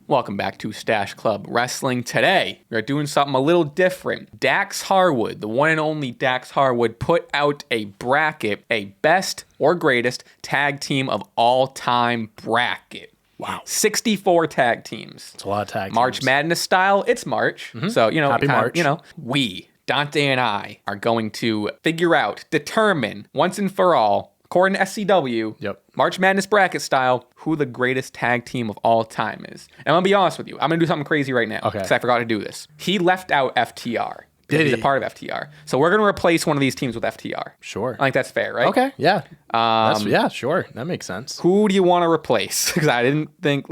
Welcome back to Stache Club Wrestling. Today, we're doing something a little different. Dax Harwood, the one and only Dax Harwood, put out a bracket, a best or greatest tag team of all time bracket. Wow. 64 tag teams. It's a lot of tag teams. March Madness style. It's March. So, Happy March. We, Dante and I, are going to figure out, determine, once and for all, according to SCW, March Madness bracket style, who the greatest tag team of all time is. And I'm going to be honest with you. I'm going to do something crazy right now. Okay. Because I forgot to do this. He left out FTR. Did He's he? a part of FTR. So we're going to replace one of these teams with FTR. Sure. I think that's fair, right? Okay, yeah. Sure. That makes sense. Who do you want to replace? Because I didn't think,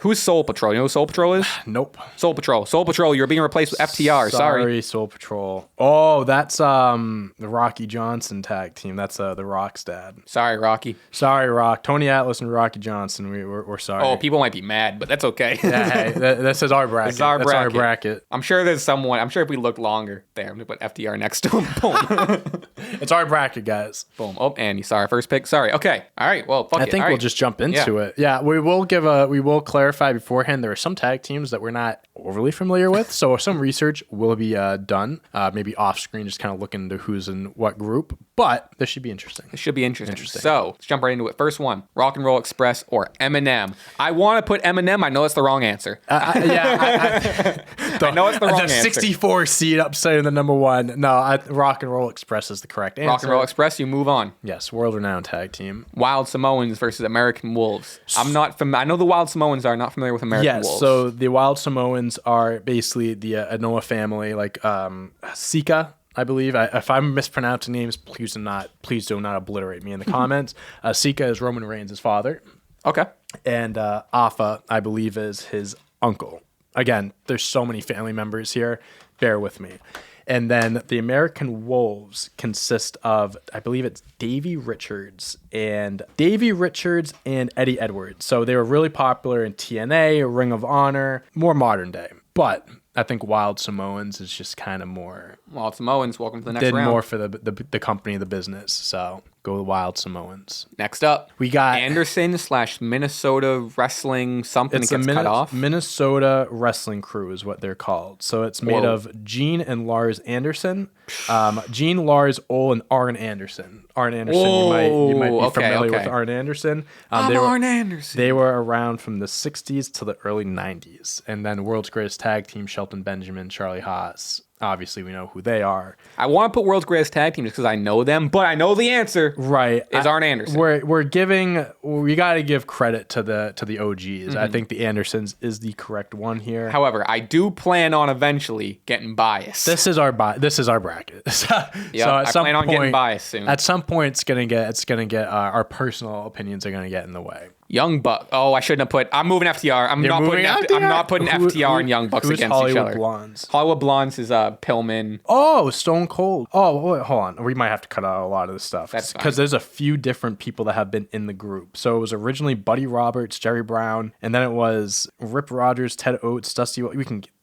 who's Soul Patrol? You know who Soul Patrol is? Nope. Soul Patrol. Soul Patrol, you're being replaced with FTR. Sorry. Soul Patrol. Oh, that's the Rocky Johnson tag team. That's the Rock's dad. Sorry, Rocky. Sorry, Rock. Tony Atlas and Rocky Johnson. We're sorry. Oh, people might be mad, but that's okay. Yeah, hey, this is our bracket. That's our bracket. I'm sure there's someone. I'm sure if we looked longer, there, I'm gonna put FTR next to him. Boom. It's our bracket, guys. Boom. Oh, Andy. Sorry, first pick. Sorry. Okay. All right. Well, fuck it. I think we'll just jump into it. Yeah, we will clarify beforehand. There are some tag teams that we're not overly familiar with, so some research will be done. Maybe off screen, just kind of looking into who's in what group. But this should be interesting. It should be interesting. So let's jump right into it. First one: Rock and Roll Express or Eminem. I want to put Eminem. I know it's the wrong answer. I know it's the wrong the answer. 64 seed upside in the number one. No, Rock and Roll Express is the correct answer. Rock and Roll Express. You move on. Yes, world-renowned tag team. Wild Samoans versus American Wolves. I'm not I know the Wild Samoans are not familiar with American Wolves. Yes, so the Wild Samoans are basically the Anoa family, like Sika, I believe. If I'm mispronouncing names, please do not obliterate me in the comments. Sika is Roman Reigns' father. Okay. And Afa, I believe, is his uncle. Again, there's so many family members here. Bear with me. And then the American Wolves consist of, I believe it's Davey Richards and Eddie Edwards. So they were really popular in TNA, Ring of Honor, more modern day. But I think Wild Samoans is just kind of more. Wild Samoans, welcome to the next round. Did more for the company, the business. So go with Wild Samoans. Next up, we got Anderson/Minnesota Wrestling something. It's that gets cut off. Minnesota Wrestling Crew is what they're called. So it's made of Gene and Lars Anderson. Gene, Lars, Ole, and Arn Anderson. Arn Anderson, you might be familiar with Arn Anderson. Arn Anderson. They were around from the 60s to the early 90s. And then World's Greatest Tag Team, Shelton Benjamin, Charlie Haas. Obviously, we know who they are. I want to put World's Greatest Tag Team just because I know them, but I know the answer. Right, is Arn Anderson. We got to give credit to the OGs. Mm-hmm. I think the Andersons is the correct one here. However, I do plan on eventually getting biased. This is our bracket. So I plan on getting biased soon. At some point, it's gonna get our personal opinions are gonna get in the way. Young Buck. Oh, I shouldn't have put. I'm moving FTR. I'm not putting FTR and Young Bucks against each other. Blondes? Hollywood Blondes is Pillman. Oh, Stone Cold. Oh, wait, hold on. We might have to cut out a lot of this stuff. That's fine. Because there's a few different people that have been in the group. So it was originally Buddy Roberts, Jerry Brown, and then it was Rip Rogers, Ted Oates, Dusty.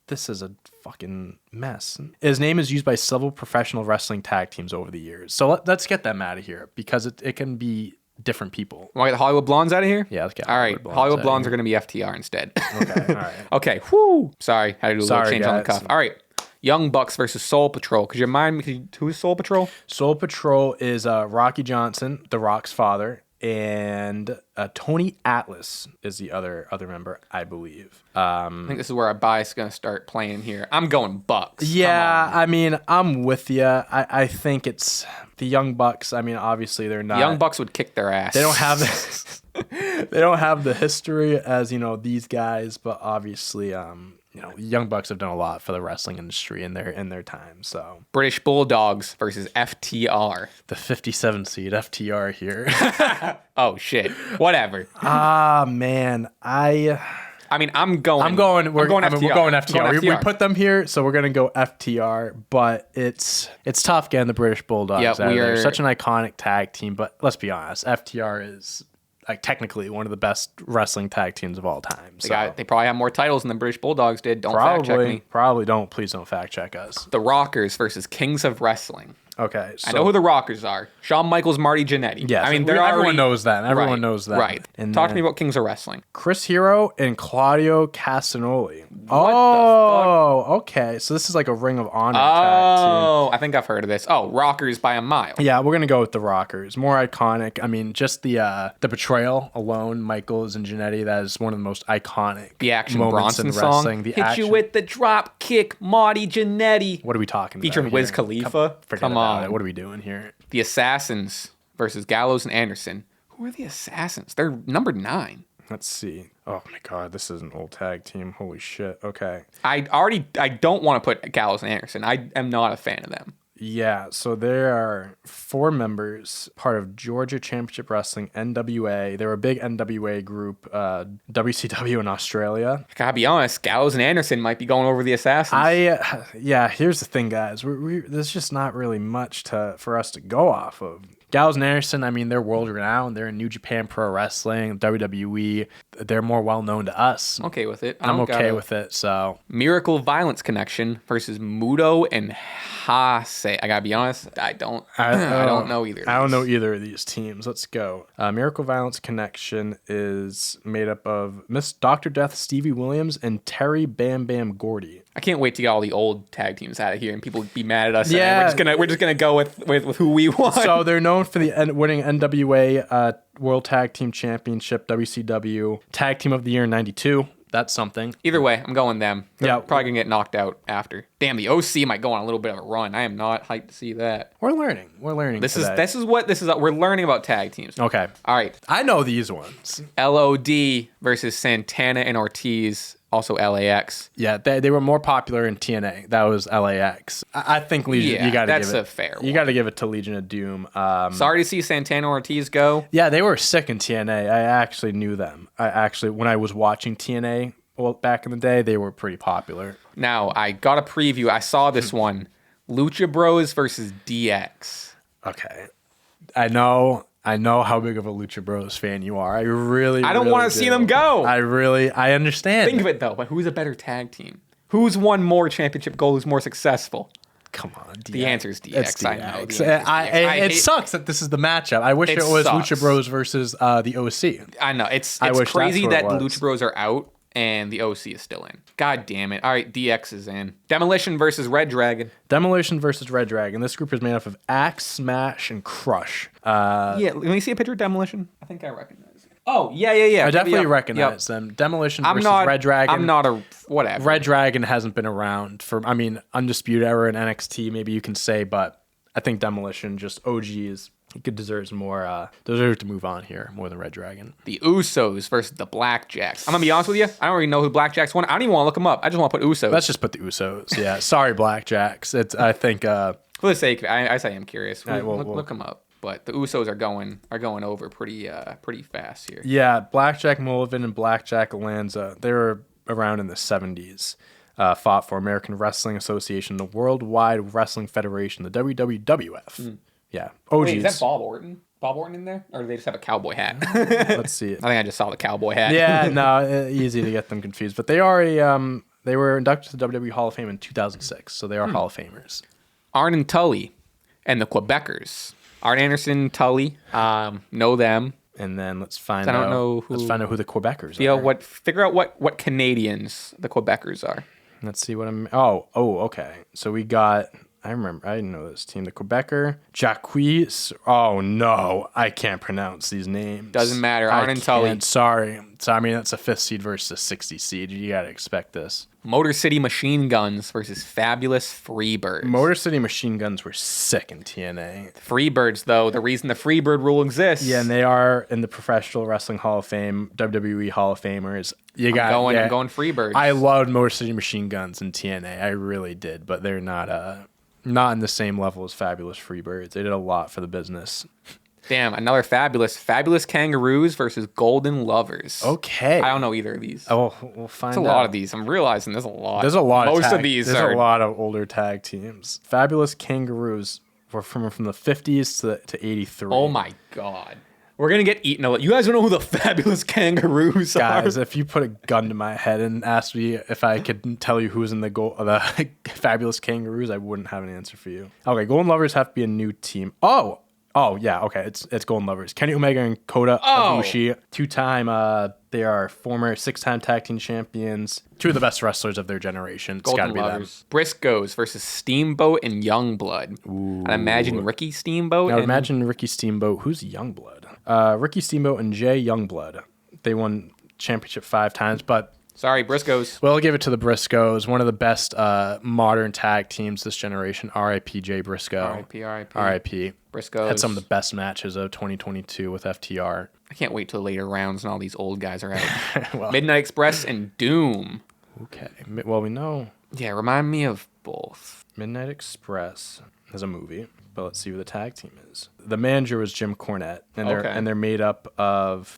This is a fucking mess. His name is used by several professional wrestling tag teams over the years. So let's get them out of here because it can be different people. Want to get the Hollywood Blondes out of here? Yeah, let's get all right. Hollywood Blondes are going to be FTR instead. Okay, all right. Okay, whoo. Sorry, had to do a little change on the cuff. All right. Young Bucks versus Soul Patrol. Could you remind me who's Soul Patrol? Soul Patrol is Rocky Johnson, The Rock's father, and Tony Atlas is the other member, I believe. I think this is where our bias is going to start playing here. I'm going Bucks. Yeah, I mean, I'm with you. I think it's the Young Bucks. I mean, obviously they're not. Young Bucks would kick their ass. They don't have the history as these guys, but obviously Young Bucks have done a lot for the wrestling industry in their time. So British Bulldogs versus FTR. The 57 seed FTR here. Oh shit. Whatever. Man, I'm going FTR. We're going FTR. We put them here, so we're gonna go FTR. But it's tough getting the British Bulldogs out of there. Such an iconic tag team. But let's be honest, FTR is technically one of the best wrestling tag teams of all time. They probably have more titles than the British Bulldogs did. Don't fact check me. Probably don't. Please don't fact check us. The Rockers versus Kings of Wrestling. Okay. I know who the Rockers are. Shawn Michaels, Marty Jannetty. Yes. I mean, everyone knows that. Everyone Right, knows that. Right. And Talk to me about Kings of Wrestling. Chris Hero and Claudio Castagnoli. Okay. So this is like a Ring of Honor tag team. Oh, I think I've heard of this. Oh, Rockers by a mile. Yeah, we're gonna go with the Rockers. More iconic. I mean, just the betrayal alone, Michaels and Jannetty. That is one of the most iconic. The Action moments Bronson in wrestling. song. The Hit action. you with the drop kick, Marty Jannetty. What are we talking about? Featuring Wiz here? Khalifa. Come on. What are we doing here? The Assassins versus Gallows and Anderson. Who are the Assassins? They're number 9. Let's see. Oh my God, this is an old tag team. Holy shit. Okay. I don't want to put Gallows and Anderson. I am not a fan of them. Yeah, so there are 4 members, part of Georgia Championship Wrestling, NWA. They were a big NWA group, WCW in Australia. Gotta be honest, Gallows and Anderson might be going over the Assassins. Here's the thing, guys. There's just not really much for us to go off of. Gallows and Anderson, I mean, they're world renowned. They're in New Japan Pro Wrestling, WWE. They're more well known to us. I'm okay with it. I'm okay with it. So Miracle Violence Connection versus Muto and Hase. I gotta be honest, I don't know either. I don't know either of these teams. Let's go. Miracle Violence Connection is made up of Miss Dr. Death, Stevie Williams, and Terry Bam Bam Gordy. I can't wait to get all the old tag teams out of here and people be mad at us. Yeah, we're just gonna go with who we want. So they're known for the winning NWA World Tag Team Championship, WCW Tag Team of the Year in '92. That's something. Either way, I'm going them. They're Yeah. probably gonna get knocked out after. Damn, the OC might go on a little bit of a run. I am not hyped to see that. We're learning. This is what we're learning about tag teams. Okay. All right. I know these ones. LOD versus Santana and Ortiz, also LAX. Yeah, they were more popular in TNA. That was LAX. I think Legion. You got to give it. That's a fair one. You got to give it to Legion of Doom. Sorry to see Santana and Ortiz go. Yeah, they were sick in TNA. I actually knew them. When I was watching TNA back in the day, they were pretty popular. Now, I got a preview. I saw this one. Lucha Bros versus DX. Okay. I know how big of a Lucha Bros fan you are. I don't want to see them go. I understand. Think of it though, but who's a better tag team? Who's won more championship goals, who's more successful? Come on, DX. The answer is DX. It's I know. It sucks that this is the matchup. I wish it was sucks. Lucha Bros versus the OC. I know. It's wish crazy that's that what the it was. Lucha Bros are out and the OC is still in. God damn it. All right, DX is in. Demolition versus Red Dragon. Demolition versus Red Dragon. This group is made up of Axe, Smash, and Crush. Yeah, let me see a picture of Demolition. I think I recognize it. Oh, yeah. I definitely recognize them. Demolition versus Red Dragon. I'm not a whatever. Red Dragon hasn't been around for, Undisputed Era in NXT, maybe you can say, but I think Demolition, just OGs, deserves to move on here more than Red Dragon. The Usos versus the Blackjacks. I'm going to be honest with you. I don't really know who the Blackjacks won. I don't even want to look them up. I just want to put Usos. Let's just put the Usos. Yeah. Sorry, Blackjacks. I think... For the sake of it, I say I'm curious. Right, look them up. But the Usos are going over pretty fast here. Yeah, Blackjack Mullivan and Blackjack Lanza, they were around in the 70s. Fought for American Wrestling Association, the Worldwide Wrestling Federation, the WWF. Yeah. OGs. Wait, is that Bob Orton? Bob Orton in there? Or do they just have a cowboy hat? Let's see it. I think I just saw the cowboy hat. Yeah, no, easy to get them confused. But they are they were inducted to the WWE Hall of Fame in 2006, so they are Hall of Famers. Arn and Tully and the Quebecers. Arn Anderson, Tully, know them. And then let's find out who the Quebecers are. Figure out what Canadians the Quebecers are. Let's see what I'm. Oh, okay. So we got. I remember. I didn't know this team. The Quebecer, Jacques. Oh no, I can't pronounce these names. Doesn't matter. Arn and Tully. Sorry. So that's a 5th seed versus a 60 seed. You gotta expect this. Motor City Machine Guns versus Fabulous Freebirds. Motor City Machine Guns were sick in TNA. Freebirds, though, the reason the Freebird rule exists. Yeah, and they are in the Professional Wrestling Hall of Fame, WWE Hall of Famers. I'm going Freebirds. I loved Motor City Machine Guns in TNA. I really did, but they're not in the same level as Fabulous Freebirds. They did a lot for the business. Damn, another Fabulous Kangaroos versus Golden Lovers. Okay. I don't know either of these. Oh, we'll find out. There's a lot of these. I'm realizing there's a lot. There's a lot of these. There's a lot of older tag teams. Fabulous Kangaroos were from the 50s to 83. Oh my God. We're going to get eaten. You guys don't know who the Fabulous Kangaroos Guys, are? if you put a gun to my head and asked me if I could tell you who's in the Fabulous Kangaroos, I wouldn't have an answer for you. Okay, Golden Lovers have to be a new team. Oh yeah, okay. It's Golden Lovers. Kenny Omega and Kota Ibushi, 2-time. They are former 6-time tag team champions. 2 of the best wrestlers of their generation. It's got to Golden be them. Lovers. Briscoes versus Steamboat and Youngblood. I imagine Ricky Steamboat. Now imagine Ricky Steamboat. Who's Youngblood? Ricky Steamboat and Jay Youngblood. They won championship 5 times, but Sorry, Briscoes. we'll give it to the Briscoes. One of the best modern tag teams this generation. R.I.P. Jay Briscoe. R.I.P. R.I.P. R.I.P. Briscoes. Had some of the best matches of 2022 with FTR. I can't wait till later rounds and all these old guys are out. Well, Midnight Express and Doom. okay. Well, we know Yeah, remind me of both. Midnight Express is a movie, but let's see who the tag team is. The manager was Jim Cornette, and they're made up of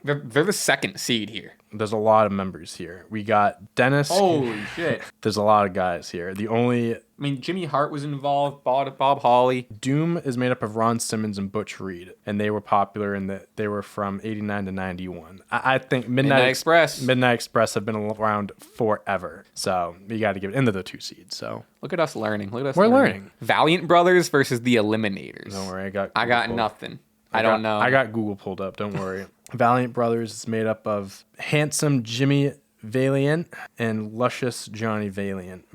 They're the second seed here. There's a lot of members here. We got Dennis. Holy shit. There's a lot of guys here. The only I mean, Jimmy Hart was involved, Bob Holly. Doom is made up of Ron Simmons and Butch Reed, and they were popular in that they were from 89 to 91. I think Midnight Express have been around forever. So you got to give it into the 2 seeds. So Look at us learning. We're learning. Valiant Brothers versus the Eliminators. don't worry, I got nothing. I don't know. I got Google pulled up. Don't worry. Valiant Brothers is made up of handsome Jimmy Valiant and luscious Johnny Valiant,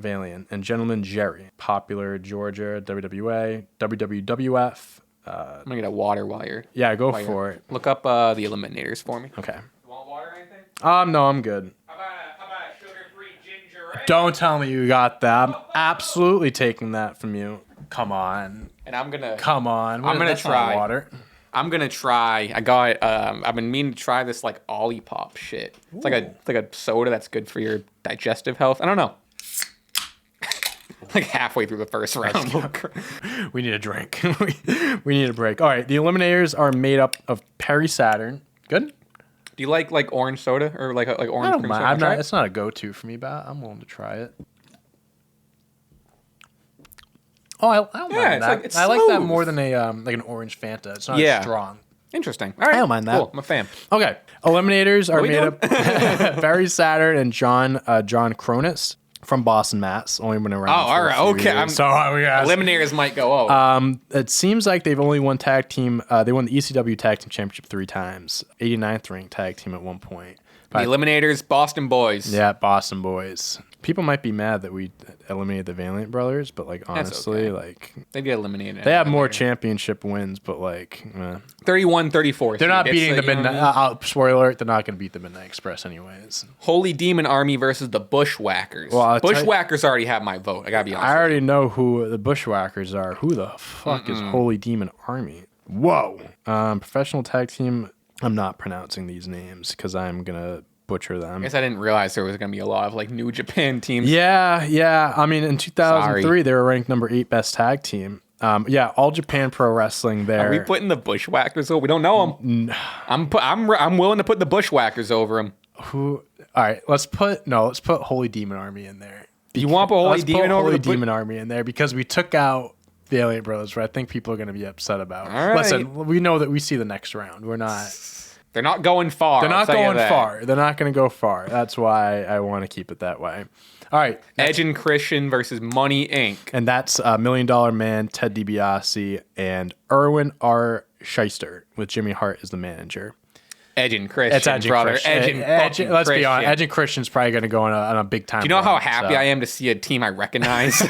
and Gentleman Jerry, popular Georgia, WWA, WWF. I'm gonna get a water while you're. Yeah, go for it. Look up the Eliminators for me. Okay. You want water or anything? No, I'm good. How about a sugar-free ginger ale? Don't tell me you got that. I'm absolutely taking that from you. Come on. And I'm gonna. Come on. I'm gonna That's not try. water. I'm gonna try. I got. I've been meaning to try this like Olipop shit. It's like a soda that's good for your digestive health. I don't know. Like halfway through the first round. We need a drink. we need a break. All right. The Eliminators are made up of Perry Saturn. Good. Do you like orange soda or like orange I don't cream mind. soda? It's not a go-to for me, but I'm willing to try it. Oh, I don't mind that. it's I like that smooth. more than a like an orange Fanta. It's not Yeah. as strong. Interesting. All right. I don't mind that. Cool. I'm a fan. Okay. Eliminators are we made doing? up Barry Saturn and John Cronus from Boston, Mass. Only been around. Oh, for all a right. few Okay. years. So we got Eliminators might go. Oh. It seems like they've only won tag team. They won the ECW tag team championship 3 times. 89th ranked tag team at one point. The Eliminators, Boston Boys. Yeah, Boston Boys. People might be mad that we eliminated the Valiant Brothers, but like honestly, okay. like They get eliminated. they have more championship wins, but like 31-34. they're not beating the you know what I Midnight. mean? Spoiler alert: they're not going to beat the Midnight Express anyways. Holy Demon Army versus the Bushwhackers. Well, I'll tell you- Bushwhackers already have my vote. I gotta be honest. I already know who the Bushwhackers are. Who the fuck is Holy Demon Army? Whoa! Professional tag team. I'm not pronouncing these names because I'm gonna butcher them. I guess I didn't realize there was gonna be a lot of like New Japan teams. Yeah. I mean, in 2003, Sorry. they were ranked number 8 best tag team. All Japan Pro Wrestling there. Are we putting the Bushwhackers over? We don't know them. I'm willing to put the Bushwhackers over them. Who? All right, let's put Holy Demon Army in there. You want Holy Let's Demon put over Holy the Demon Army in there because we took out Valiant Brothers, where I think people are going to be upset about. All right. Listen, we know that we see the next round. We're not. They're not going far. They're I'll not tell you going that. far. They're not going to go far. That's why I want to keep it that way. All right. Edge and Christian versus Money Inc. And that's $1 Million Man, Ted DiBiase, and Erwin R. Shyster, with Jimmy Hart as the manager. Edge and Christian, It's Edge and brother. Christian. Edge and fucking let's be Christian. honest. Edge and Christian's probably going to go on a big time. Do you know how happy I am to see a team I recognize?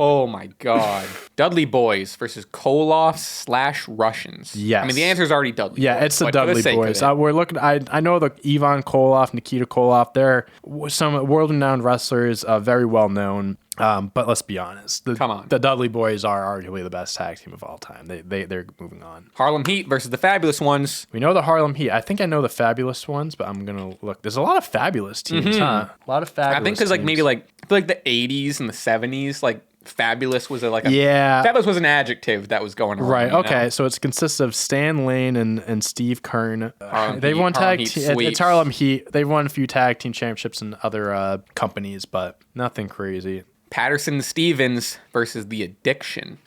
Oh my God. Dudley Boys versus Koloffs/Russians. Yes. I mean, the answer is already Dudley Yeah, Boys, it's the but for Dudley sake of Boys. it- We're looking. I know the Ivan Koloff, Nikita Koloff. They're some world-renowned wrestlers, very well known. But let's be honest. Come on. The Dudley Boys are arguably the best tag team of all time. They're moving on. Harlem Heat versus the Fabulous Ones. We know the Harlem Heat. I think I know the Fabulous Ones, but I'm gonna look. There's a lot of fabulous teams, huh? A lot of fabulous. I think because like teams. maybe like I feel like the 80s and the 70s, like fabulous was Yeah. Fabulous was an adjective that was going around. Right. you know? Okay. So it consists of Stan Lane and Steve Kern. Harlem They've Heat, won Harlem tag. Heat It's sweeps. Harlem Heat. They've won a few tag team championships in other companies, but nothing crazy. Patterson Stevens versus the Addiction.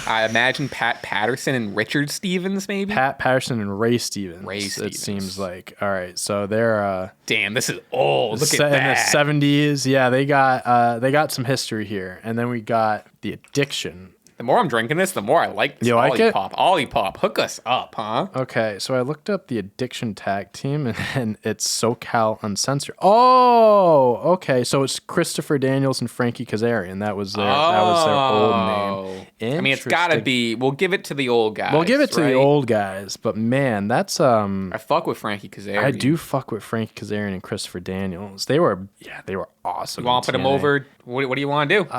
I imagine Pat Patterson and Richard Stevens, maybe. Pat Patterson and Ray Stevens. Stevens. It seems like. All right, so they're damn, this is old. Look at in that. the 70s. Yeah, they got some history here, and then we got the Addiction. The more I'm drinking this, the more I like this. You like it? Olipop, hook us up, huh? Okay, so I looked up the Addiction tag team, and it's SoCal Uncensored. Oh, okay, so it's Christopher Daniels and Frankie Kazarian. That was their old name. I mean, it's got to be. We'll give it to the old guys. We'll give it to right? the old guys, but man, that's I fuck with Frankie Kazarian. I do fuck with Frankie Kazarian and Christopher Daniels. They were awesome. You want to put them over? What do you want to do?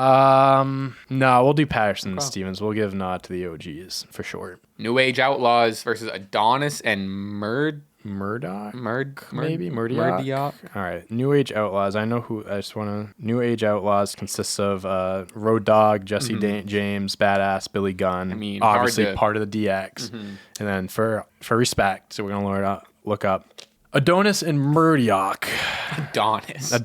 No, we'll do Patterson and Stevens. We'll give nod to the OGs for sure. New Age Outlaws versus Adonis and Murdoch. Maybe Murdoch. All right, New Age Outlaws. I know who. I just want to. New Age Outlaws consists of Road Dogg, Jesse James, Badass, Billy Gunn. I mean, obviously part of the DX. And then for respect, so we're gonna look up Adonis and Murdoch. Adonis. That's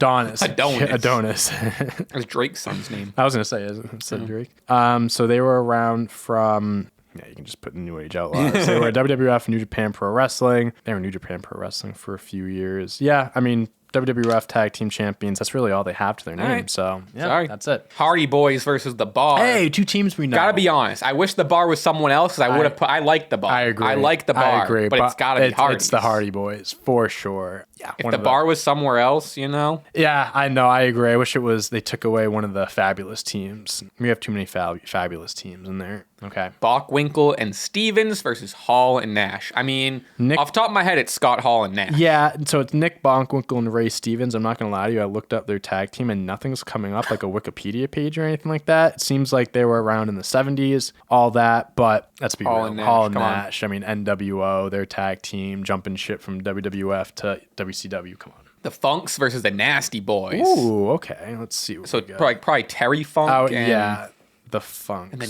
Drake's son's name. I was gonna say, said Drake. So they were around from. Yeah, you can just put New Age Outlaws. They were WWF, New Japan Pro Wrestling. They were New Japan Pro Wrestling for a few years. Yeah, I mean, WWF Tag Team Champions. That's really all they have to their name. Right. So, yeah, that's it. Hardy Boys versus The Bar. Hey, two teams we know. Gotta be honest. I wish The Bar was someone else. I would have put. I like The Bar. I agree. I like The Bar. I agree. But it's gotta be Hardy. It's the Hardy Boys for sure. Yeah. If The Bar was somewhere else, you know. Yeah, I know. I agree. I wish it was. They took away one of the fabulous teams. We have too many fabulous teams in there. Okay. Bockwinkel and Stevens versus Hall and Nash. I mean, off the top of my head, it's Scott Hall and Nash. Yeah, so it's Nick Bockwinkel and Ray Stevens. I'm not going to lie to you. I looked up their tag team and nothing's coming up like a Wikipedia page or anything like that. It seems like they were around in the 70s, all that. But let's be real. Hall and Nash. I mean, NWO, their tag team, jumping ship from WWF to WCW. Come on. The Funks versus the Nasty Boys. Ooh, okay. Let's see what so probably Terry Funk. Oh, yeah. The Funks. And the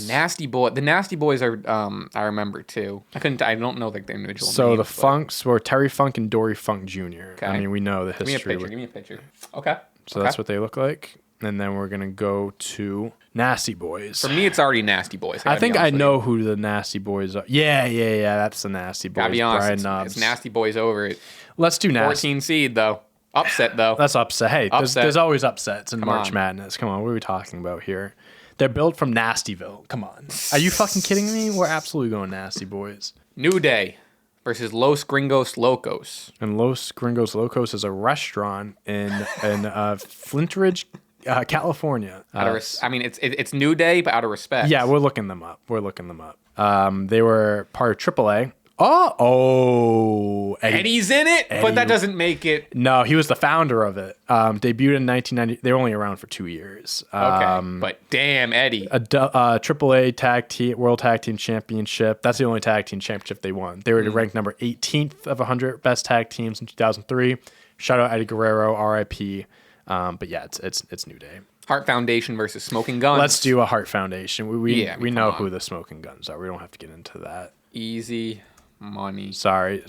Nasty Boys are I remember too. I don't know like their individual names. So the Funks were Terry Funk and Dory Funk Jr. Okay. I mean, we know the history. Give me a picture. Okay. So that's what they look like. And then we're gonna go to Nasty Boys. For me, it's already Nasty Boys. I think I know who the Nasty Boys are. Yeah. That's the Nasty Boys. Gotta be honest, it's Nasty Boys over it. Let's do Nasty. 14 seed though. Upset though. That's upset. Hey, there's always upsets in March Madness. Come on, what are we talking about here? They're built from Nastyville. Come on. Are you fucking kidding me? We're absolutely going Nasty Boys. New Day versus Los Gringos Locos. And Los Gringos Locos is a restaurant in Flintridge, California. I mean, it's New Day, but out of respect. Yeah, we're looking them up. They were part of AAA. Oh, Eddie's in it, but that doesn't make it. No, he was the founder of it. Debuted in 1990. They were only around for 2 years. Okay, but damn, Eddie. AAA Tag Team World Tag Team Championship. That's the only tag team championship they won. They were ranked number 18th of 100 best tag teams in 2003. Shout out Eddie Guerrero, R.I.P. But yeah, it's New Day. Heart Foundation versus Smoking Guns. Let's do a Heart Foundation. We know who the Smoking Guns are. We don't have to get into that. Easy money. Sorry,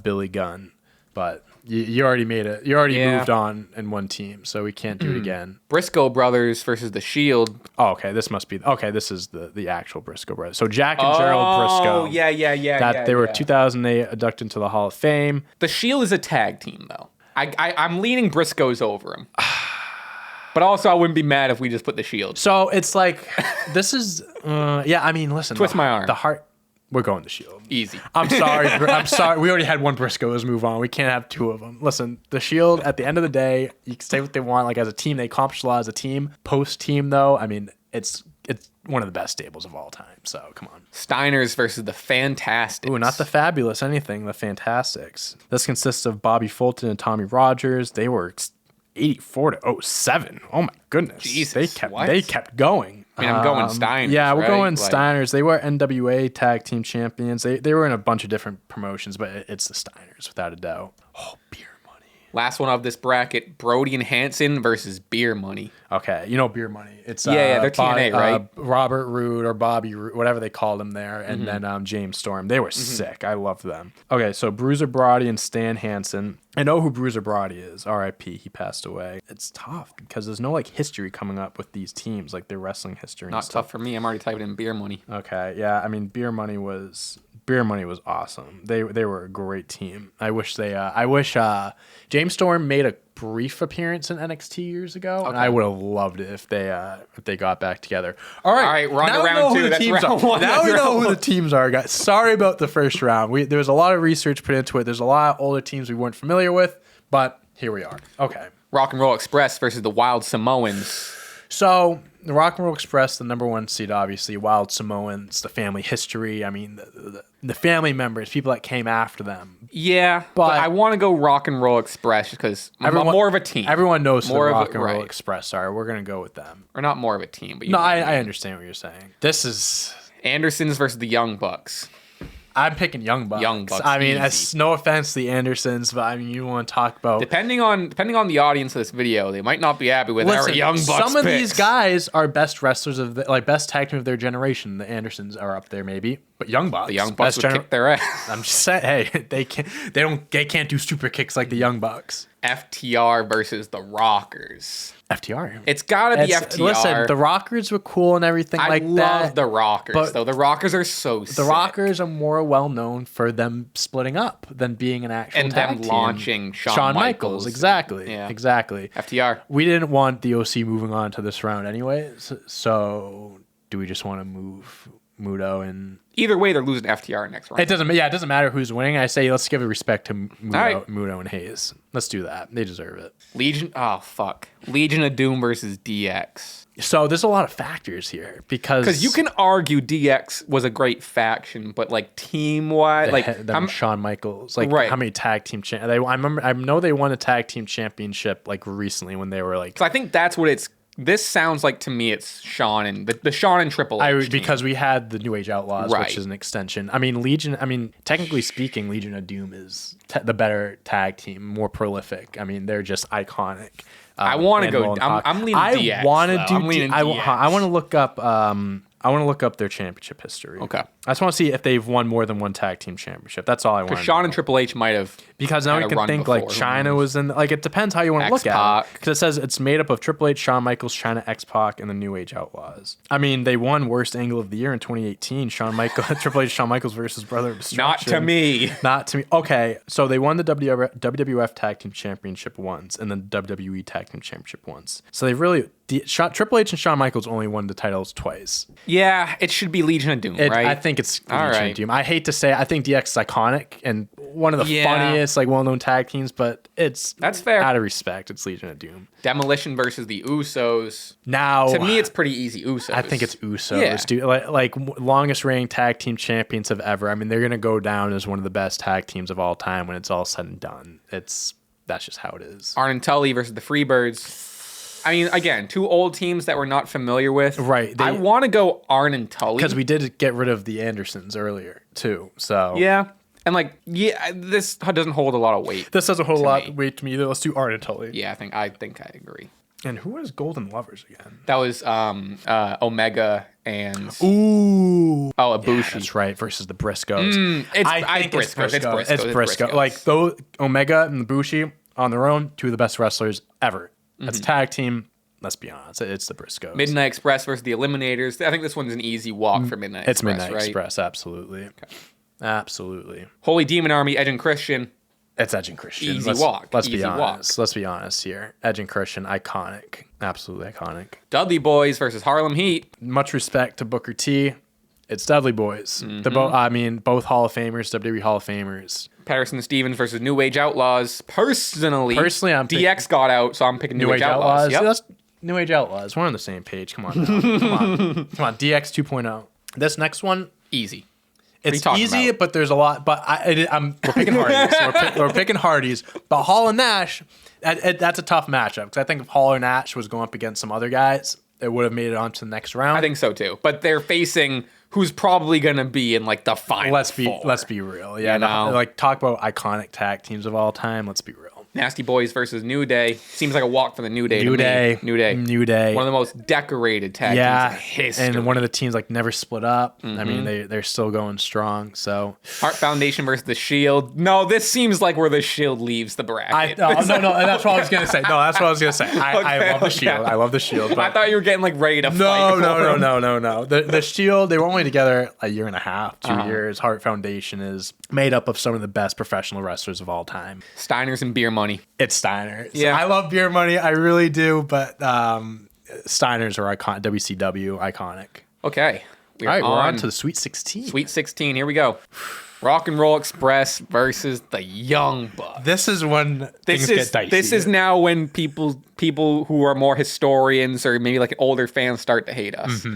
Billy Gunn, but you already made it. You already moved on in one team, so we can't do it again. Briscoe Brothers versus the Shield. Oh, okay. This is the actual Briscoe Brothers. So Jack and Gerald Briscoe. Oh, yeah. They were 2008 inducted into the Hall of Fame. The Shield is a tag team, though. I'm leaning Briscoes over him. But also, I wouldn't be mad if we just put the Shield. So it's like, this is, I mean, listen. Twist my arm. The Heart. We're going the Shield. Easy. I'm sorry. We already had one Briscoe. Let's move on. We can't have two of them. Listen, the Shield, at the end of the day, you can say what they want. Like, as a team, they accomplished a lot as a team. Post-team, though, I mean, it's one of the best stables of all time. So, come on. Steiners versus the Fantastics. Ooh, not the Fabulous anything. The Fantastics. This consists of Bobby Fulton and Tommy Rogers. They were 84 to 07. Oh, my goodness. Jesus, they kept going. I mean, I'm going Steiners. Yeah, we're right? going Steiners. They were NWA Tag Team Champions. They were in a bunch of different promotions, but it's the Steiners, without a doubt. Oh, beer money. Last one of this bracket, Brody and Hanson versus Beer Money. Okay, you know Beer Money. It's they're TNA, right? Robert Roode or Bobby Roode, whatever they called him there, and then James Storm. They were sick. I loved them. Okay, so Bruiser Brody and Stan Hansen. I know who Bruiser Brody is. R.I.P. He passed away. It's tough because there's no like history coming up with these teams, like their wrestling history. Not tough for me. I'm already typing in Beer Money. Okay, yeah. I mean, Beer Money was awesome. They were a great team. I wish James Storm made a brief appearance in NXT years ago, and I would have loved it if they got back together. All right, we're on to round 2. That's round 1. Now we know who the teams are, guys. Sorry about the first round. There was a lot of research put into it. There's a lot of older teams we weren't familiar with, but here we are. Okay. Rock and Roll Express versus the Wild Samoans. So the Rock and Roll Express, the number 1 seed, obviously. Wild Samoans, the family history. I mean, the family members, people that came after them. Yeah, but I want to go Rock and Roll Express because more of a team. Everyone knows who the Rock and Roll Express are. We're going to go with them. Or not more of a team. But I understand what you're saying. This is... Andersons versus the Young Bucks. I'm picking Young Bucks. Young Bucks. I mean, no offense to the Andersons, but I mean, you want to talk about depending on the audience of this video, they might not be happy with our Young Bucks. Some of picks. these guys are best wrestlers of best tag team of their generation. The Andersons are up there, maybe, but Young Bucks. The Young Bucks would kick their ass. I'm just saying, hey, they can't do super kicks like the Young Bucks. FTR versus the Rockers. FTR. It's gotta be FTR. Listen, the Rockers were cool and everything like that. I love the Rockers, though. The Rockers are so sick. The Rockers are more well known for them splitting up than being an actual and tag them team. launching Shawn Michaels. Exactly. Yeah. Exactly. FTR. We didn't want the OC moving on to this round anyways, so do we just want to move Muto and... Either way, they're losing FTR next round. It doesn't matter who's winning. I say let's give a respect to Muto and Hayes. Let's do that. They deserve it. Legion of Doom versus DX. So there's a lot of factors here because you can argue DX was a great faction, but like team wise, like Shawn Michaels, how many tag team I know they won a tag team championship like recently when they were like. So I think that's what it's. This sounds like to me it's Shawn and the Shawn and Triple H because we had the New Age Outlaws, which is an extension. I mean, technically speaking, Legion of Doom is the better tag team, more prolific. I mean, they're just iconic. I want to go. I'm leaning DX. I want to look up. I want to look up their championship history. Okay. I just want to see if they've won more than one tag team championship. That's all I want. Because Shawn and Triple H might have. Because now we can think like China was in. Like it depends how you want to look at it. Because it says it's made up of Triple H, Shawn Michaels, China, X-Pac, and the New Age Outlaws. I mean, they won Worst Angle of the Year in 2018. Triple H, Shawn Michaels versus Brother of Destruction. Not to me. Okay, so they won the WWF Tag Team Championship once, and then WWE Tag Team Championship once. So they really. Triple H and Shawn Michaels only won the titles twice. Yeah, it should be Legion of Doom, right? I think it's Legion of Doom. I hate to say it. I think DX is iconic and one of the funniest, like, well-known tag teams, but that's fair. Out of respect, it's Legion of Doom. Demolition versus the Usos. Now, to me, it's pretty easy. Usos. I think it's Usos, dude. Like longest reigning tag team champions of ever. I mean, they're gonna go down as one of the best tag teams of all time when it's all said and done. That's just how it is. Arn and Tully versus the Freebirds. I mean, again, two old teams that we're not familiar with. Right. I want to go Arn and Tully. Because we did get rid of the Andersons earlier, too. So yeah. And this doesn't hold a lot of weight. This doesn't hold a lot of weight to me either. Let's do Arn and Tully. Yeah, I think I agree. And who was Golden Lovers again? That was Omega and... Ooh. Oh, Ibushi. Yeah, that's right, versus the Briscoes. I think it's Briscoe. It's Briscoe. Like, though Omega and Ibushi, on their own, two of the best wrestlers ever. That's a tag team. Let's be honest. It's the Briscoes. Midnight Express versus the Eliminators. I think this one's an easy walk for Midnight Express, It's Midnight right? Express, absolutely. Okay. Absolutely. Holy Demon Army, Edge and Christian. It's Edge and Christian. Easy walk. Let's be honest. Let's be honest here. Edge and Christian, iconic. Absolutely iconic. Dudley Boys versus Harlem Heat. Much respect to Booker T. It's Dudley Boys. Both Hall of Famers, WWE Hall of Famers. Patterson Stevens versus New Age Outlaws. Personally, I'm DX got out, so I'm picking New Age Outlaws. Yep. That's New Age Outlaws. We're on the same page. Come on now. Come on. DX 2.0. This next one. Easy. It's easy, but there's a lot. But we're picking Hardys. We're picking Hardys. But Hall and Nash, that's a tough matchup. Because I think if Hall or Nash was going up against some other guys, it would have made it onto the next round. I think so too. But they're facing who's probably going to be in the final Let's be real. Yeah, talk about iconic tag teams of all time. Let's be real. Nasty Boys versus New Day. Seems like a walk for the New Day. New Day. New Day. New Day. One of the most decorated tag teams in history. And one of the teams like never split up. I mean, they're still going strong. So Heart Foundation versus the Shield. No, this seems like where the Shield leaves the bracket. no, that's what I was gonna say. No, that's what I was gonna say. I love the Shield. I love the Shield. But I thought you were getting like ready to fight. No. The Shield, they were only together a year and a half, 2 years. Heart Foundation is made up of some of the best professional wrestlers of all time. Steiners and Beer Money. It's Steiner. Yeah. I love Beer Money. I really do. But Steiners are WCW iconic. Okay. All right, we're on to the Sweet 16. Sweet 16. Here we go. Rock and Roll Express versus the Young Bucks. This is when things get dicey. This is now when people who are more historians or maybe like older fans start to hate us.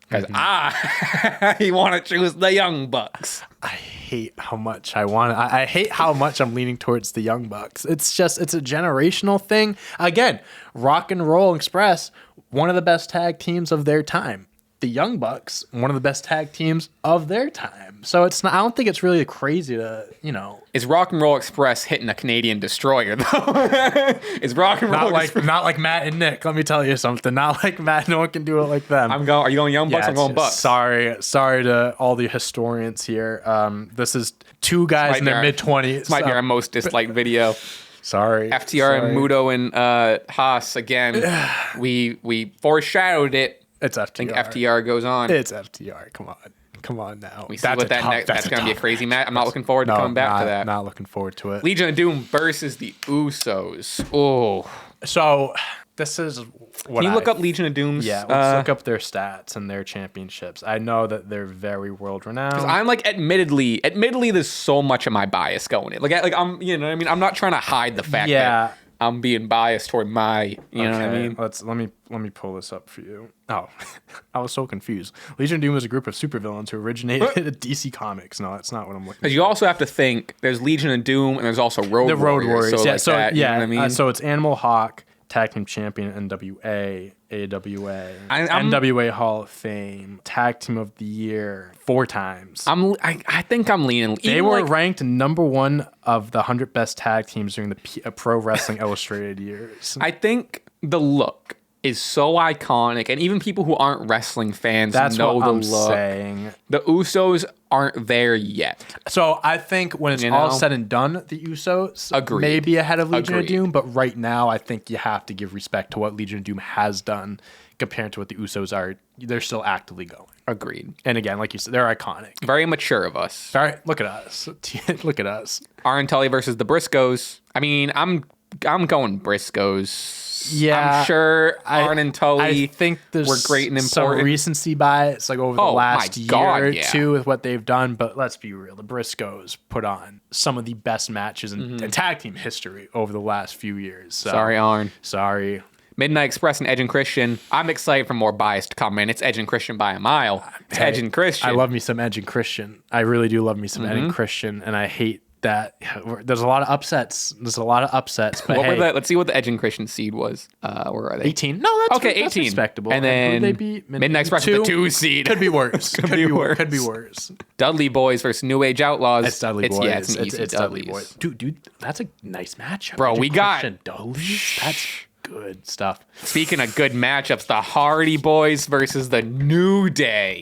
Because you want to choose the Young Bucks. I hate how much I hate how much I'm leaning towards the Young Bucks. It's a generational thing. Again, Rock and Roll Express, one of the best tag teams of their time. The Young Bucks, one of the best tag teams of their time. So it's not, I don't think it's really crazy to, Is Rock and Roll Express hitting a Canadian destroyer though? Is Rock and Roll Express not like Matt and Nick, let me tell you something. Not like Matt, no one can do it like them. Are you going Young Bucks? I'm going Bucks. Sorry to all the historians here. This is two guys in their mid-20s. This might be our most disliked video. Sorry. FTR and Muto and Haas again. we foreshadowed it. It's FTR. I think FTR goes on. It's FTR. Come on now. We see what that's going to be a crazy match. I'm not looking forward to coming back to that. Not looking forward to it. Legion of Doom versus the Usos. Oh. So this is what Can you look up Legion of Doom's? Yeah, let's look up their stats and their championships. I know that they're very world renowned. I'm like, admittedly, there's so much of my bias going in. Like I'm, you know what I mean? I'm not trying to hide the fact that I'm being biased toward my, you know what I mean? Let me pull this up for you. Oh, I was so confused. Legion of Doom is a group of supervillains who originated at DC Comics. No, that's not what I'm looking for. Because you also have to think there's Legion of Doom and there's also Road Warriors. So you know what I mean? So it's Animal Hawk, Tag Team Champion, NWA, AWA, NWA Hall of Fame, Tag Team of the Year 4 times. I think I'm leaning. They were ranked number 1 of the 100 best tag teams during the Pro Wrestling Illustrated years. I think the look is so iconic, and even people who aren't wrestling fans know the look. Saying. The Usos aren't there yet. So I think when it's all said and done, the Usos may be ahead of Legion of Doom, but right now I think you have to give respect to what Legion of Doom has done compared to what the Usos are. They're still actively going. Agreed. And again, like you said, they're iconic. Very mature of us. All right, look at us. Look at us. Aaron Tully versus the Briscoes. I mean, I'm going Briscoes. Yeah, I'm sure Arn and Tully I think there's were great and important. Some recency bias like over the last year or two with what they've done, but let's be real. The Briscoes put on some of the best matches in tag team history over the last few years. So, sorry, Arn. Sorry. Midnight Express and Edge and Christian. I'm excited for more bias to come in. It's Edge and Christian by a mile. It's Edge and Christian. I love me some Edge and Christian. I really do love me some Edge and Christian, and I hate that there's a lot of upsets. But let's see what the Edge and Christian seed was. Where are they? 18. No, that's okay. 18. Respectable. And then they beat Midnight Express with the 2 seed. Could be worse. Could be worse. Dudley Boys versus New Age Outlaws. It's Dudley Boys. Yeah, it's an easy Dudley Boys. Dude, that's a nice matchup. Bro, we got Dudley. That's good stuff. Speaking of good matchups, the Hardy Boys versus the New Day.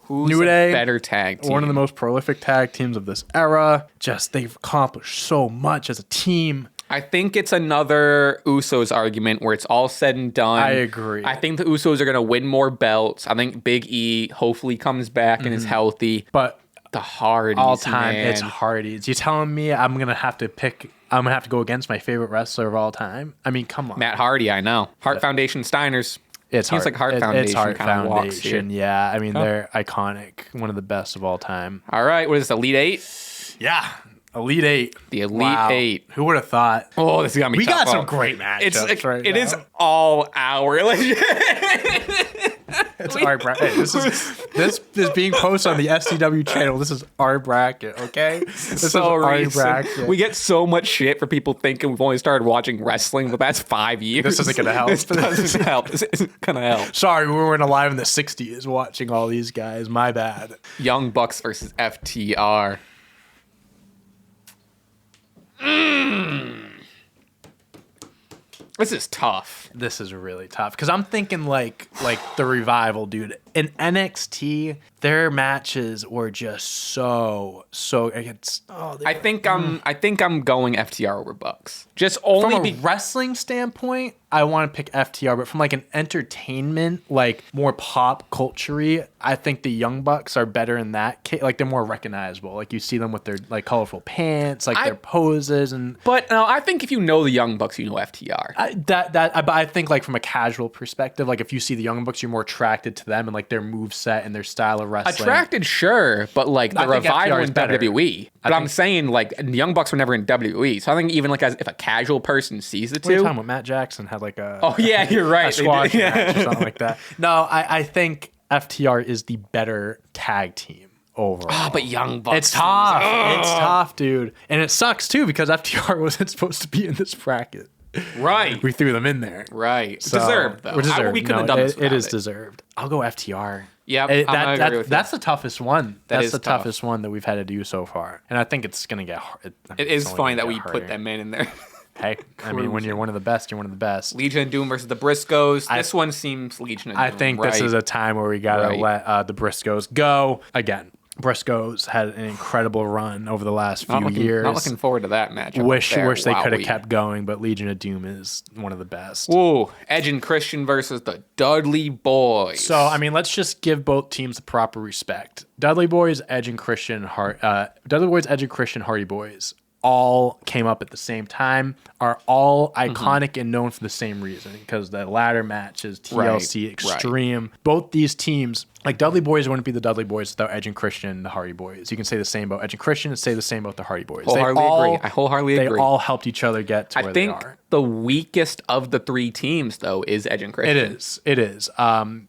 Who's New Day, better tag team? One of the most prolific tag teams of this era. They've accomplished so much as a team. I think it's another Usos argument where it's all said and done. I agree. I think the Usos are going to win more belts. I think Big E hopefully comes back and is healthy. But the Hardys, all time, man. It's Hardys. You telling me I'm gonna have to go against my favorite wrestler of all time? I mean, come on. Matt Hardy, I know. Heart Foundation Steiners. It's like Heart Foundation. It's Heart kind of Foundation. Yeah, I mean they're iconic. One of the best of all time. All right, what is this, Elite 8? Yeah. Elite 8. The Elite 8. Who would have thought? Oh, this is gonna be We tough. got some great matchups right now. It is all our legit. It's our bracket. Hey, this is being posted on the SCW channel. This is our bracket, okay? This is our bracket. We get so much shit for people thinking we've only started watching wrestling, but that's 5 years. This isn't gonna help. This doesn't help. This isn't gonna help. Sorry, we weren't alive in the 60s watching all these guys. My bad. Young Bucks versus FTR. This is tough. This is really tough because I'm thinking like the Revival, dude. In NXT, their matches were just so against. I think I'm going FTR over Bucks. Just only from a wrestling standpoint, I want to pick FTR, but from like an entertainment, like more pop culture-y, I think the Young Bucks are better in that case. Like they're more recognizable. Like you see them with their like colorful pants, like their poses, and. But no, I think if you know the Young Bucks, you know FTR. But I think like from a casual perspective, like if you see the Young Bucks, you're more attracted to them and like their move set and their style of wrestling. Attracted, sure, but like the Revival in WWE. But I'm saying like the Young Bucks were never in WWE, so I think even like if a casual person sees the two. What are you talking about? Matt Jackson had like a. Oh yeah, you're right. A squash match or something like that. No, I think FTR is the better tag team overall. Oh, but Young Bucks. It's tough. It's tough, dude. And it sucks too because FTR wasn't supposed to be in this bracket. Right. We threw them in there. Right. So, deserved, though. We couldn't have done this without it is desered. I'll go FTR. Yeah, that's the toughest one. That's the tough. toughest one that we've had to do so far. And I think it's going to get hard. It is funny that we put them in there. Hey, I mean, when you're one of the best, you're one of the best. Legion of Doom versus the Briscoes. This one seems Legion of Doom. I think this is a time where we got to let the Briscoes go again. Briscoes had an incredible run over the last few years. Not looking forward to that match. Wish they could have kept going, but Legion of Doom is one of the best. Ooh, Edge and Christian versus the Dudley Boys. So, I mean, let's just give both teams the proper respect. Dudley Boys, Edge and Christian, Hardy Boys all came up at the same time, are all iconic and known for the same reason, because the ladder matches, TLC, Extreme. Both these teams, like Dudley Boys wouldn't be the Dudley Boys without Edge and Christian and the Hardy Boys. You can say the same about Edge and Christian and say the same about the Hardy Boys. I wholeheartedly agree. They all helped each other get to where they are. I think the weakest of the three teams, though, is Edge and Christian. It is.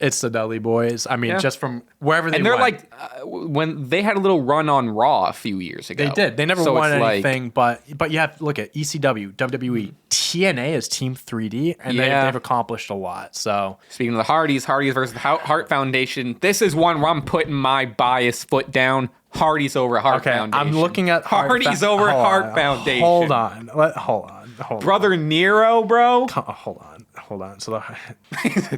It's the Dudley Boys. I mean, just from wherever they went. And they're like, when they had a little run on Raw a few years ago. They did. They never won anything, but you have to look at ECW, WWE, TNA is Team 3D, and they've accomplished a lot. So speaking of the Hardys versus the Hart Foundation, this is one where I'm putting my biased foot down. Hardys over Hart Foundation. I'm looking at Hardys over Hart Foundation. Hold on. Brother Nero, bro. Hold on. So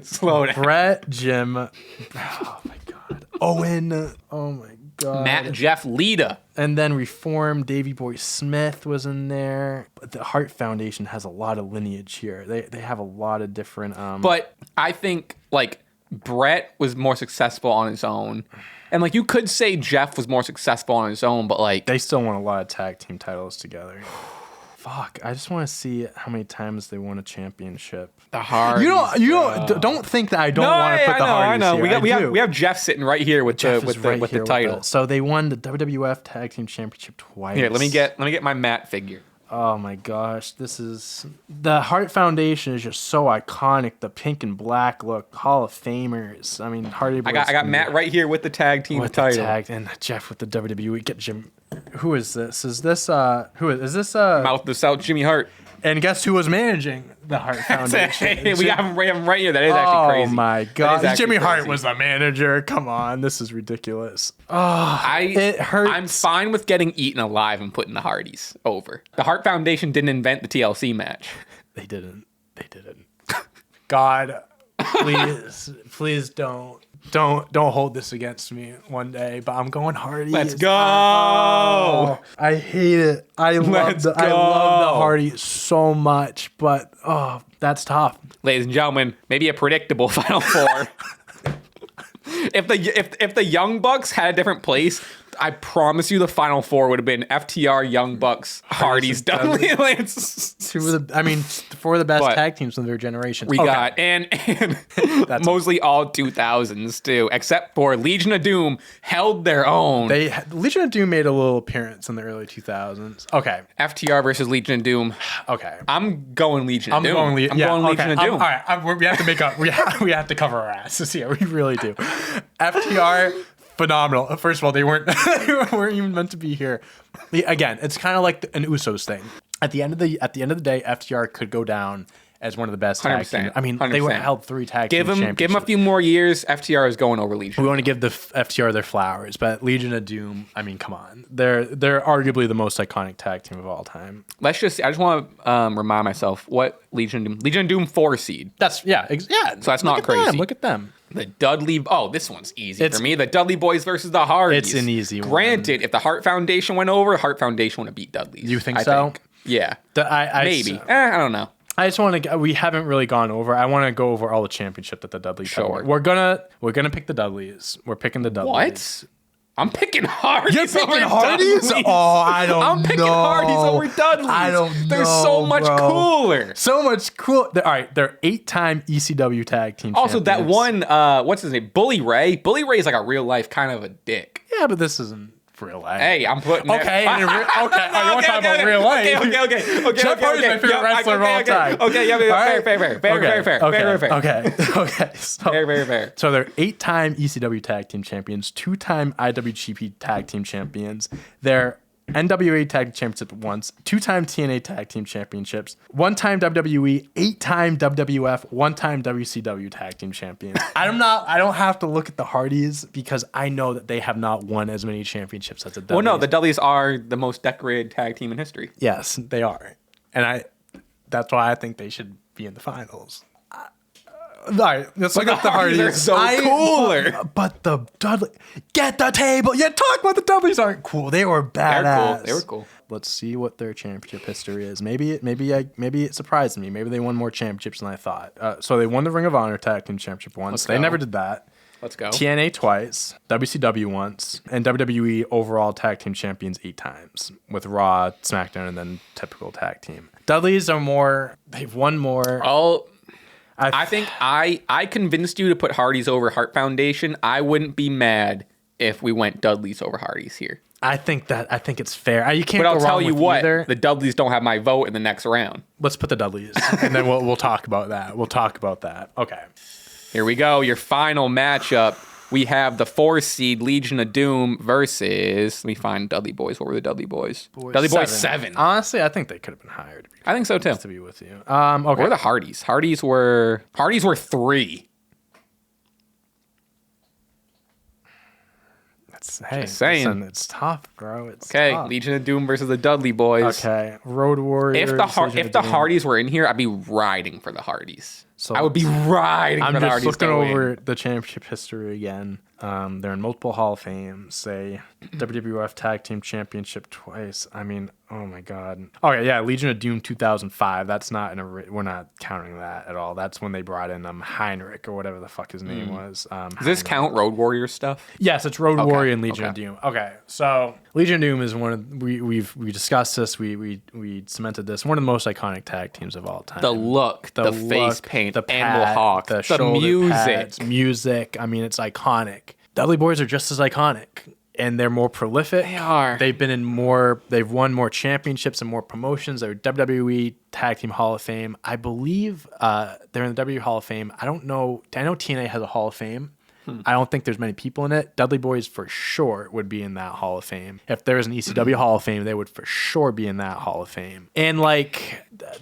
slow down. Brett, Jim. Oh my God. Owen. Oh my God. Matt, Jeff, Lita. And then Reform, Davey Boy Smith was in there. But the Hart Foundation has a lot of lineage here. They have a lot of different. But I think like Brett was more successful on his own. And like you could say Jeff was more successful on his own, but like they still won a lot of tag team titles together. Fuck, I just want to see how many times they won a championship. The Hardys. Don't think that I don't want to put the Hardys here. I know. We have Jeff sitting right here with the title. So they won the WWF Tag Team Championship twice. Here, let me get my Matt figure. Oh my gosh, the Hart Foundation is just so iconic. The pink and black look, Hall of Famers. I mean, Hardy Boys. I got Matt right here with the tag team title. And Jeff with the WWE. Get Jim. Who is this? Is this Mouth of the South, Jimmy Hart. And guess who was managing the Hart Foundation? We got him right here. That is actually crazy. Oh my God. Jimmy Hart was the manager. Come on. This is ridiculous. It hurts. I'm fine with getting eaten alive and putting the Hardys over. The Hart Foundation didn't invent the TLC match. They didn't. God, please don't hold this against me one day, but I'm going Hardy. Let's go. I hate it. I love the Hardy so much, but that's tough. Ladies and gentlemen, maybe a predictable Final Four. If the Young Bucks had a different place, I promise you the Final Four would have been FTR, Young Bucks, Hardys, Dudley, Lance. Four of the best tag teams in their generation. We got and mostly all 2000s too, except for Legion of Doom held their own. Legion of Doom made a little appearance in the early 2000s. Okay, FTR versus Legion of Doom. Okay, I'm going Legion of Doom. I'm going Legion of Doom. All right, we have to make up. We have to cover our asses here. We really do. FTR. Phenomenal. First of all, they weren't even meant to be here. Again, it's kind of like an Usos thing. At the end of the day, FTR could go down as one of the best tag 100%, teams. I mean, they were 100%. held 3 tag team Give them championships. a few more years. FTR is going over Legion. We want to give the FTR their flowers, but Legion of Doom, I mean, come on. They're arguably the most iconic tag team of all time. I just want to remind myself what Legion of Doom. Legion of Doom 4 seed. That's, yeah. So that's not crazy. Look at them. The Dudley. Oh, this one's easy for me. The Dudley Boys versus the Hardys. It's an easy one. Granted, if the Hart Foundation went over, the Hart Foundation would have beat Dudley's. You think so? Yeah. Maybe. I don't know. I just want to. We haven't really gone over. I want to go over all the championship that the Dudleys have won. We're gonna pick the Dudleys. We're picking the Dudleys. What? I'm picking Hardys. You're picking over Hardys? Dudleys. Oh, I don't know. I'm picking Hardys over Dudleys. I don't know. They're so much cooler. So much cool. All right, they're 8-time ECW tag team Also, champions. that one, what's his name? Bully Ray. Bully Ray is like a real life kind of a dick. Yeah, but this isn't real life. Hey, I'm putting okay. Oh, you want to talk about real life? Okay. Jeff Hardy's my favorite wrestler of all time. Okay, yeah, fair. Very fair. Okay. So, Very fair. So they're 8-time ECW tag team champions, 2-time IWGP tag team champions. They're NWA tag championship once, 2-time TNA tag team championships, 1-time WWE, 8-time WWF, 1-time WCW tag team champions. I don't have to look at the Hardys because I know that they have not won as many championships as the Dudleys. Well, no, the Dudleys are the most decorated tag team in history. Yes, they are. And that's why I think they should be in the finals. All right, let's look at the Hardys. Are so cooler. But the Dudley, get the table. Yeah, talk about the Dudleys aren't cool. They were badass. They were cool. Let's see what their championship history is. Maybe it surprised me. Maybe they won more championships than I thought. So they won the Ring of Honor Tag Team Championship once. They never did that. Let's go. TNA twice, WCW once, and WWE overall tag team champions 8 times with Raw, SmackDown, and then typical tag team. Dudleys are more. They've won more. I think I convinced you to put Hardys over Hart Foundation. I wouldn't be mad if we went Dudleys over Hardys here. I think it's fair. You can't. But I'll go tell wrong you with what, either. the Dudleys don't have my vote in the next round. Let's put the Dudleys, and then we'll talk about that. Okay. Here we go. Your final matchup. We have the 4 seed Legion of Doom versus. Let me find Dudley Boys. What were the Dudley Boys? Dudley Boys 7. Honestly, I think they could have been higher. I think so too. To be with you. Okay. Or the Hardys. Hardys were 3. Just saying. Listen, it's tough, bro. It's okay. tough. Legion of Doom versus the Dudley Boys. Okay. Road Warriors. If the Hardys were in here, I'd be riding for the Hardys. So I would be riding for the Hardys. I'm just looking over the championship history again. They're in multiple Hall of Fame. Say WWF Tag Team Championship twice. I mean, oh my God. Okay, yeah, Legion of Doom 2005. That's not we're not counting that at all. That's when they brought in Heinrich or whatever the fuck his name was. Does this count Road Warrior stuff? Yes, it's Road Warrior and Legion of Doom. Okay, so Legion of Doom is one of we discussed this. We cemented this. One of the most iconic tag teams of all time. The look, the face paint, the Animal Hawk, the music. I mean, it's iconic. Dudley Boys are just as iconic, and they're more prolific. They are. They've won more championships and more promotions. They're WWE Tag Team Hall of Fame. I believe they're in the WWE Hall of Fame. I don't know. I know TNA has a Hall of Fame. I don't think there's many people in it. Dudley Boys for sure would be in that Hall of Fame. If there was an ECW Hall of Fame, they would for sure be in that Hall of Fame. And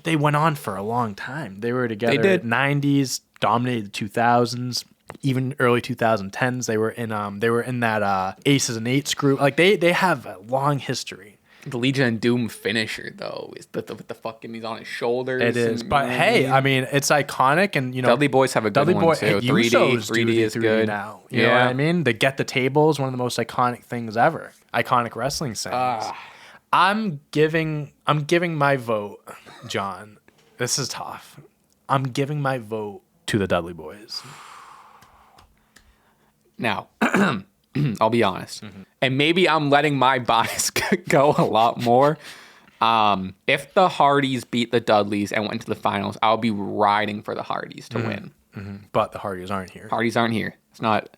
they went on for a long time. They were together. They did. 90s, dominated the 2000s. Even early 2010s, they were in that Aces and Eights group. They have a long history. The Legion of Doom finisher though is with the fucking he's on his shoulders. It is, but hey, I mean it's iconic, and Dudley Boys have a good one too. 3D is good now. You know what I mean? They get the table is one of the most iconic things ever. Iconic wrestling things. I'm giving my vote, John. This is tough. I'm giving my vote to the Dudley Boys. Now, I'll be honest, and maybe I'm letting my bias go a lot more. If the Hardys beat the Dudleys and went to the finals, I'll be riding for the Hardys to win. But the Hardys aren't here. Hardys aren't here. It's not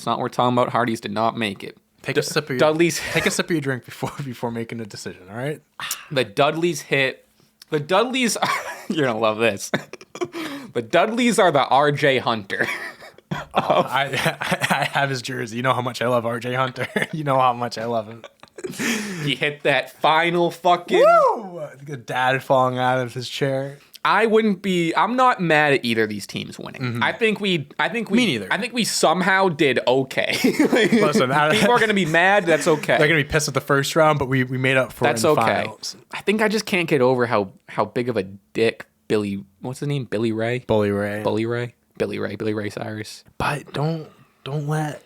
what we're talking about. Hardys did not make it. Take a sip of your drink before making a decision. All right. The Dudleys hit. The Dudleys. You're gonna love this. The Dudleys are the RJ Hunter. I have his jersey. You know how much I love RJ Hunter. You know how much I love him. He hit that final fucking... Woo! The dad falling out of his chair. I'm not mad at either of these teams winning. I think we Me neither. I think we somehow did okay. Listen, people are gonna be mad. That's okay. They're gonna be pissed at the first round, but we made up for That's it in the okay. finals. I think I just can't get over how big of a dick what's his name? Billy Ray? Bully Ray. Billy Ray Cyrus. But don't let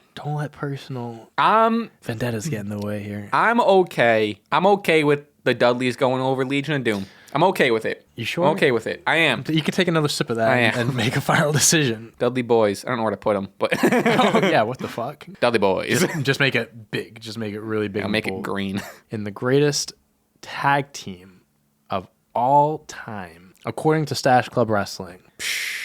personal vendettas get in the way here. I'm okay. I'm okay with the Dudleys going over Legion of Doom. I'm okay with it. You sure? I'm okay with it. I am. You could take another sip of that and make a final decision. Dudley Boys. I don't know where to put them, but Oh, yeah, what the fuck? Dudley Boys. Just make it big. Just make it really big. I'll make it green. In the greatest tag team of all time, according to Stache Club Wrestling,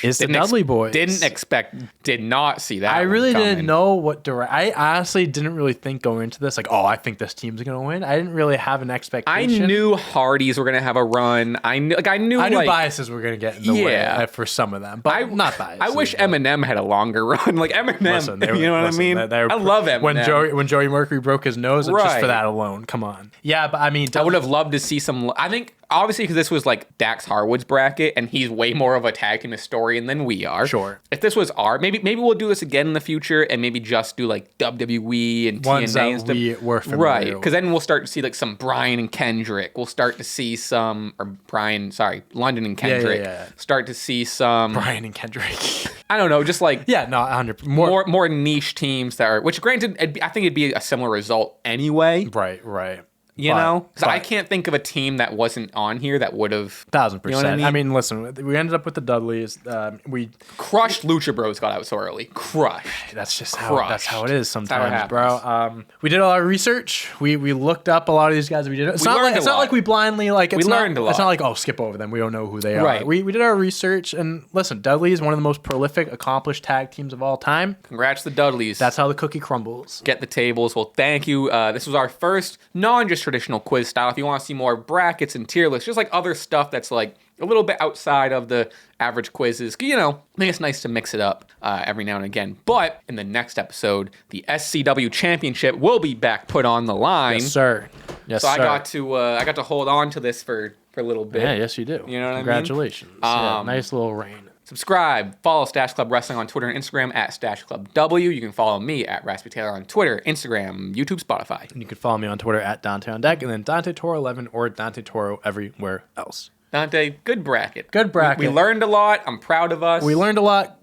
is the Dudley Boys. Did not see that. I really coming. didn't know what I honestly didn't really think going into this, like, oh, I think this team's gonna win. I didn't really have an I expectation. knew Hardys were gonna have a run. I knew biases were gonna get in the way for some of them, but not biases. I wish Eminem had a longer run. Like Eminem, Listen, you know what I mean? I love Eminem. When Joey Mercury broke his nose, it's just for that alone. Come on. Yeah, but I mean, I would have loved to see some. I think obviously because this was like Dax Harwood's bracket, and he's way more of a tag team historian than we are. Sure. If this was maybe we'll do this again in the future, and maybe just do like WWE and ones TNA and stuff. we were familiar right? with. Because then we'll start to see like some Brian and Kendrick. We'll start to see some London and Kendrick. Yeah. Start to see some Brian and Kendrick. I don't know, just like 100 more niche teams that are. Which granted, I think it'd be a similar result anyway. Right. You know, because I can't think of a team that wasn't on here that would have 1,000%. You know what I mean, listen, we ended up with the Dudleys. We crushed Lucha Bros. Got out so early. Crushed. That's just Crushed. how it is sometimes, happens. bro. We did a lot of research. We looked up a lot of these guys. It's not like we blindly like. It's learned a lot. It's not like skip over them. We don't know who they are. Right. We did our research, and listen, Dudley is one of the most prolific, accomplished tag teams of all time. Congrats to the Dudleys. That's how the cookie crumbles. Get the tables. Well, thank you. This was our first just traditional quiz style. If you want to see more brackets and tier lists, just like other stuff that's like a little bit outside of the average quizzes, you know, I think it's nice to mix it up every now and again. But in the next episode, the SCW Championship will be back put on the line. Yes, sir. Yes, so sir. I got to hold on to this for a little bit. Yeah, yes, you do. You know what I mean? Congratulations. Yeah, nice little reign. Subscribe. Follow Stache Club Wrestling on Twitter and Instagram at Stache Club W. You can follow me at Raspy Taylor on Twitter, Instagram, YouTube, Spotify. And you can follow me on Twitter at Dante on Deck, and then Dante Toro 11 or Dante Toro everywhere else. Dante, good bracket. Good bracket. We learned a lot. I'm proud of us. We learned a lot.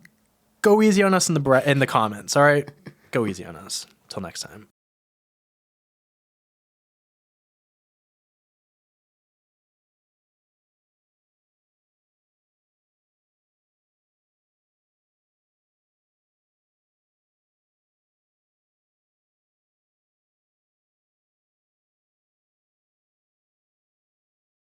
Go easy on us in the comments. All right, go easy on us. Till next time.